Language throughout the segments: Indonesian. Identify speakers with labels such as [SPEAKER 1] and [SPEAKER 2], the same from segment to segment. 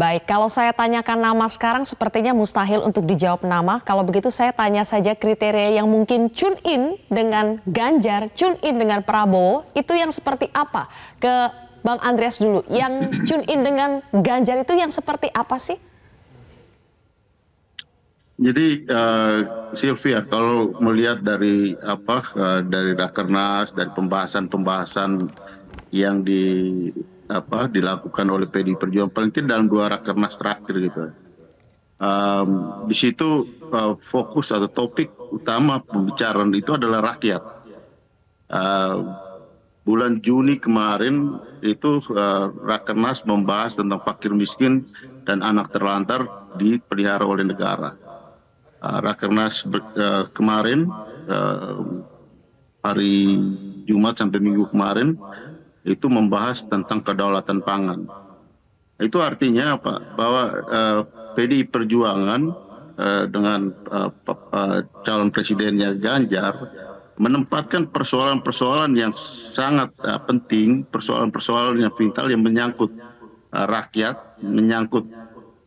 [SPEAKER 1] Baik, kalau saya tanyakan nama sekarang sepertinya mustahil untuk dijawab nama. Kalau begitu saya tanya saja kriteria yang mungkin tune in dengan Ganjar, tune in dengan Prabowo, itu yang seperti apa? Ke Bang Andreas dulu, yang tune in dengan Ganjar itu yang seperti apa sih?
[SPEAKER 2] Jadi Sylvia, kalau melihat dari dari Rakernas, dari pembahasan-pembahasan yang dilakukan oleh PDI Perjuangan, paling tidak dalam 2 Rakernas terakhir gitu. Di situ fokus atau topik utama pembicaraan itu adalah rakyat. Bulan Juni kemarin itu Rakernas membahas tentang fakir miskin dan anak terlantar dipelihara oleh negara. Rakernas kemarin hari Jumat sampai Minggu kemarin itu membahas tentang kedaulatan pangan. Itu artinya apa? Bahwa PDI Perjuangan dengan calon presidennya Ganjar menempatkan persoalan-persoalan yang sangat penting, persoalan-persoalan yang vital yang menyangkut rakyat, menyangkut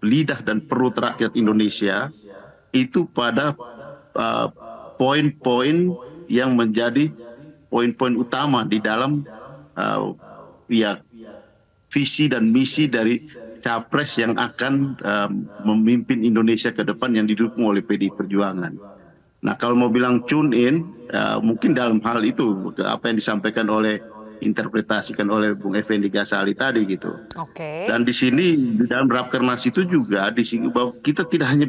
[SPEAKER 2] lidah dan perut rakyat Indonesia, itu pada poin-poin yang menjadi poin-poin utama di dalam visi dan misi dari capres yang akan memimpin Indonesia ke depan yang didukung oleh PDI Perjuangan. Nah, kalau mau bilang tune in, mungkin dalam hal itu apa yang disampaikan interpretasikan oleh Bung Effendi Ghazali tadi gitu. Dan di sini di dalam Rakernas itu juga di sini bahwa kita tidak hanya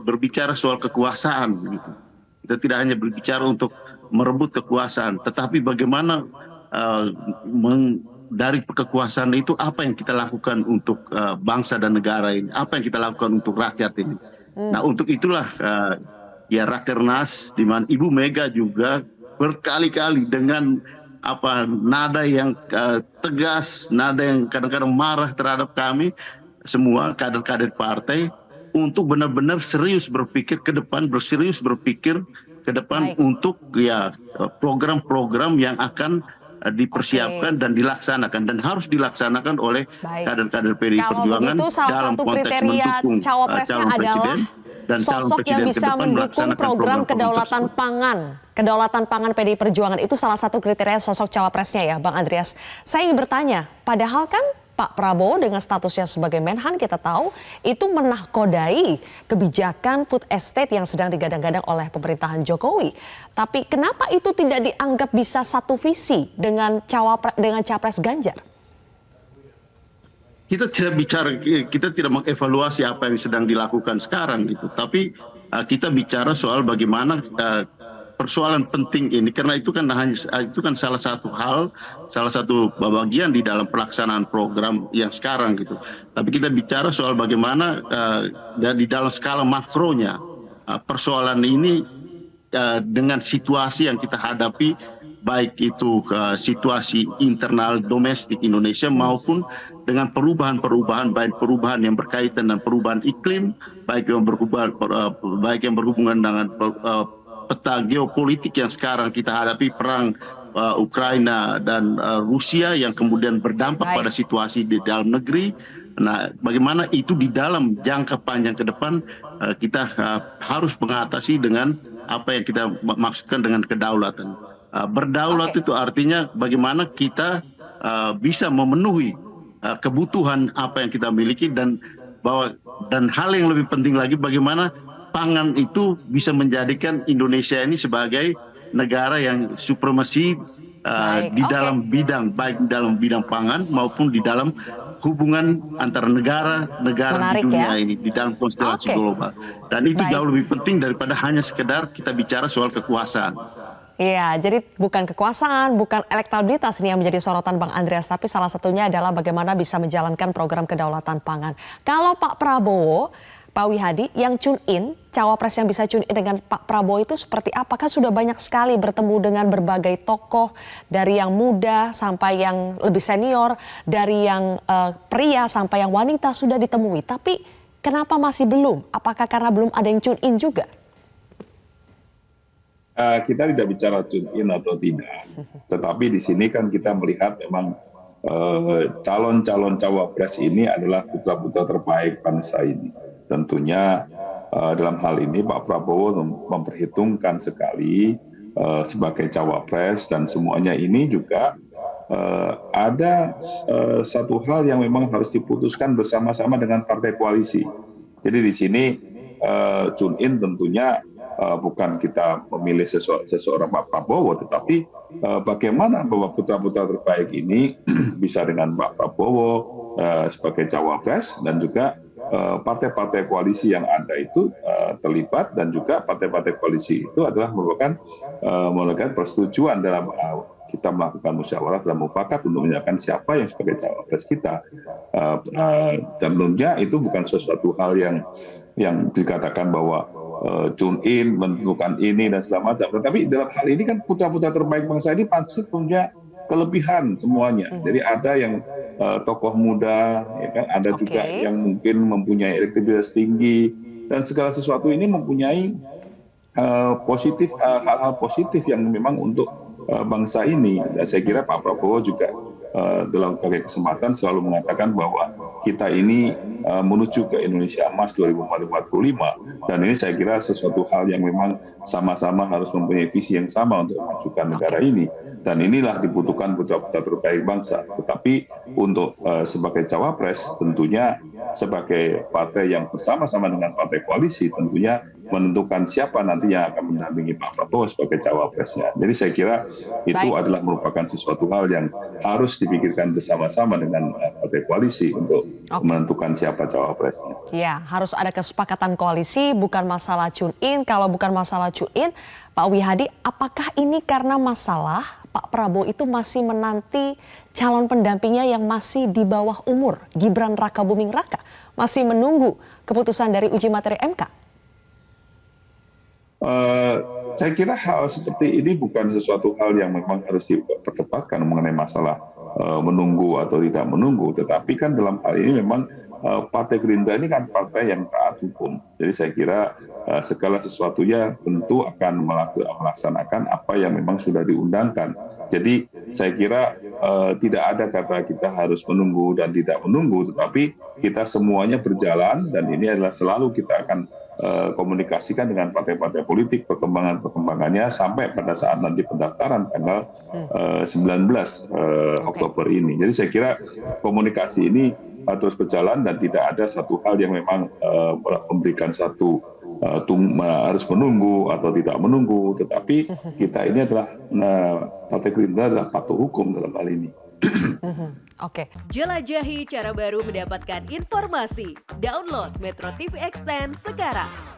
[SPEAKER 2] berbicara soal kekuasaan gitu. Kita tidak hanya berbicara untuk merebut kekuasaan, tetapi bagaimana dari kekuasaan itu apa yang kita lakukan untuk bangsa dan negara ini, apa yang kita lakukan untuk rakyat ini. Nah, untuk itulah ya Rakernas di mana Ibu Mega juga berkali-kali dengan nada yang tegas, nada yang kadang-kadang marah terhadap kami semua kader-kader partai untuk benar-benar serius berpikir ke depan, berserius berpikir ke depan untuk ya program-program yang akan dipersiapkan dan dilaksanakan dan harus dilaksanakan oleh kader-kader PDI Perjuangan dalam konteks mendukung calon presiden dan calon
[SPEAKER 1] sosok yang
[SPEAKER 2] presiden
[SPEAKER 1] bisa mendukung program kedaulatan pangan. Kedaulatan pangan PDI Perjuangan itu salah satu kriteria sosok cawapresnya ya Bang Andreas. Saya ingin bertanya, padahal kan Pak Prabowo dengan statusnya sebagai Menhan kita tahu itu menahkodai kebijakan food estate yang sedang digadang-gadang oleh pemerintahan Jokowi. Tapi kenapa itu tidak dianggap bisa satu visi dengan capres Ganjar?
[SPEAKER 2] Kita tidak mengevaluasi apa yang sedang dilakukan sekarang gitu, tapi kita bicara soal bagaimana persoalan penting ini, karena itu kan salah satu bagian di dalam pelaksanaan program yang sekarang gitu. Tapi kita bicara soal bagaimana di dalam skala makronya persoalan ini dengan situasi yang kita hadapi, baik itu situasi internal domestik Indonesia maupun dengan perubahan-perubahan, baik perubahan yang berkaitan dengan perubahan iklim, baik yang berhubungan dengan peta geopolitik yang sekarang kita hadapi, perang Ukraina dan Rusia yang kemudian berdampak pada situasi di dalam negeri. Nah, bagaimana itu di dalam jangka panjang ke depan kita harus mengatasi dengan apa yang kita maksudkan dengan kedaulatan. Berdaulat itu artinya bagaimana kita bisa memenuhi kebutuhan apa yang kita miliki dan hal yang lebih penting lagi bagaimana pangan itu bisa menjadikan Indonesia ini sebagai negara yang supremasi di dalam bidang, baik dalam bidang pangan maupun di dalam hubungan antara negara di dunia ini, di dalam konstelasi global. Dan itu jauh lebih penting daripada hanya sekedar kita bicara soal kekuasaan.
[SPEAKER 1] Iya, jadi bukan kekuasaan, bukan elektabilitas ini yang menjadi sorotan Bang Andreas, tapi salah satunya adalah bagaimana bisa menjalankan program kedaulatan pangan. Kalau Pak Prabowo, Pak Wihadi, yang tune in, cawapres yang bisa tune in dengan Pak Prabowo itu seperti apa? Kan sudah banyak sekali bertemu dengan berbagai tokoh, dari yang muda sampai yang lebih senior, dari yang pria sampai yang wanita sudah ditemui. Tapi kenapa masih belum? Apakah karena belum ada yang tune in juga?
[SPEAKER 3] Kita tidak bicara tune in atau tidak, tetapi di sini kan kita melihat memang calon-calon cawapres ini adalah putra-putra terbaik bangsa ini. Tentunya dalam hal ini Pak Prabowo memperhitungkan sekali sebagai cawapres, dan semuanya ini juga ada satu hal yang memang harus diputuskan bersama-sama dengan partai koalisi. Jadi di sini tune in tentunya bukan kita memilih seseorang Pak Prabowo, tetapi bagaimana bahwa putra-putra terbaik ini bisa dengan Pak Prabowo sebagai cawapres, dan juga partai-partai koalisi yang ada itu terlibat, dan juga partai-partai koalisi itu adalah merupakan persetujuan dalam kita melakukan musyawarah dalam mufakat untuk menyatakan siapa yang sebagai cawapres kita. Tentunya itu bukan sesuatu hal yang dikatakan bahwa tune in, menentukan ini dan segala macam. Tetapi dalam hal ini kan putra-putra terbaik bangsa ini pasti punya kelebihan semuanya. Jadi ada yang tokoh muda, ya kan? Ada juga yang mungkin mempunyai elektabilitas tinggi, dan segala sesuatu ini mempunyai hal-hal positif yang memang untuk bangsa ini. Dan saya kira Pak Prabowo juga dalam berbagai kesempatan selalu mengatakan bahwa kita ini menuju ke Indonesia Emas 2045, dan ini saya kira sesuatu hal yang memang sama-sama harus mempunyai visi yang sama untuk memajukan negara ini, dan inilah dibutuhkan putra-putra terbaik bangsa. Tetapi untuk sebagai cawapres, tentunya sebagai partai yang bersama-sama dengan partai koalisi, tentunya menentukan siapa nanti yang akan mendampingi Pak Prabowo sebagai cawapresnya. Jadi saya kira itu adalah merupakan sesuatu hal yang harus dipikirkan bersama-sama dengan partai koalisi untuk menentukan siapa cawapresnya.
[SPEAKER 1] Ya, harus ada kesepakatan koalisi, bukan masalah tune in. Kalau bukan masalah tune in, Pak Wihadi, apakah ini karena masalah Pak Prabowo itu masih menanti calon pendampingnya yang masih di bawah umur, Gibran Rakabuming Raka, masih menunggu keputusan dari uji materi MK?
[SPEAKER 3] Saya kira hal seperti ini bukan sesuatu hal yang memang harus diperdebatkan mengenai masalah menunggu atau tidak menunggu, tetapi kan dalam hal ini memang Partai Gerindra ini kan partai yang taat hukum. Jadi saya kira segala sesuatunya tentu akan melaksanakan apa yang memang sudah diundangkan. Jadi saya kira tidak ada kata kita harus menunggu dan tidak menunggu, tetapi kita semuanya berjalan, dan ini adalah selalu kita akan komunikasikan dengan partai-partai politik perkembangannya sampai pada saat nanti pendaftaran tanggal 19 Oktober ini. Jadi saya kira komunikasi ini terus berjalan, dan tidak ada satu hal yang memang memberikan satu harus menunggu atau tidak menunggu, tetapi kita ini adalah Partai Gerindra adalah patuh hukum dalam hal ini.
[SPEAKER 4] Jelajahi cara baru mendapatkan informasi. Download Metro TV Extend sekarang.